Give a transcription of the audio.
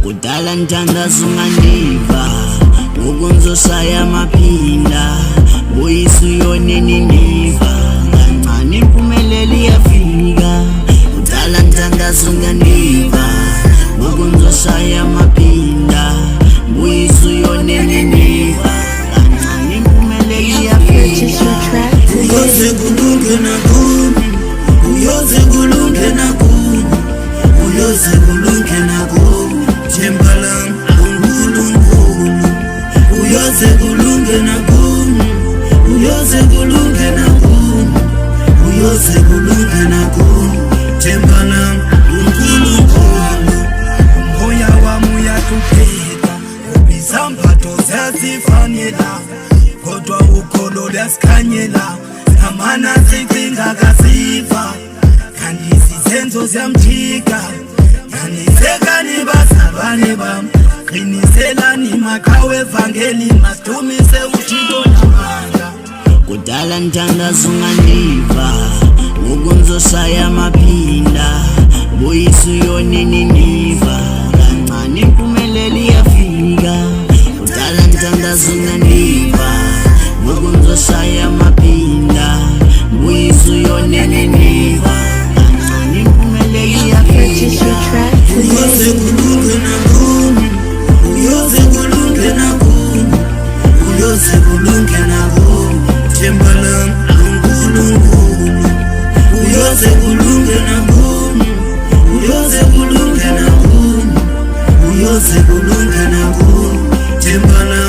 Kudala ntandazo ungandiva ngokunzoshaya amaphinda boyisu yoneni niva kancane impumelelo iyafika. Kudala ntandazo ungandiva ngokunzoshaya amaphinda boyisu yoneni niva kancane impumelelo iyafika. Uyoze kulunge nakuni, uyoze kulunge nakuni, uyoze kulunge nakuni, themba lami uNkulunkulu. Uyoze kulunge nakuni, uyoze kulunge nakuni, uyoze kulunge nakuni, themba lami uNkulunkulu. Umoya wami uyahlupheka, izambatho ziyazifanela, kodwa ukholo luyasikhanyela. Amana zicinga kaziva, kanti izenzo ziyamjika. Nganisekani basabane bami, qiniselani maqhawe evangeli, masidumise uThixo namandla. Kudala ntandazo ungandiva ngokunzoshaya amaphinda boyisu yoneni niva kancane impumelelo iyafika. Kudala ntandazo ungandiva ngokunzoshaya amaphinda boyisu yoneni niva kancane impumelelo iyafika. Uyoze kulunge nakuni, uyoze kulunge nakuni, uyoze kulunge nakuni, themba lami uNkulunkulu. Uyoze kulunge nakuni, uyoze kulunge nakuni, uyoze kulunge nakuni, themba lami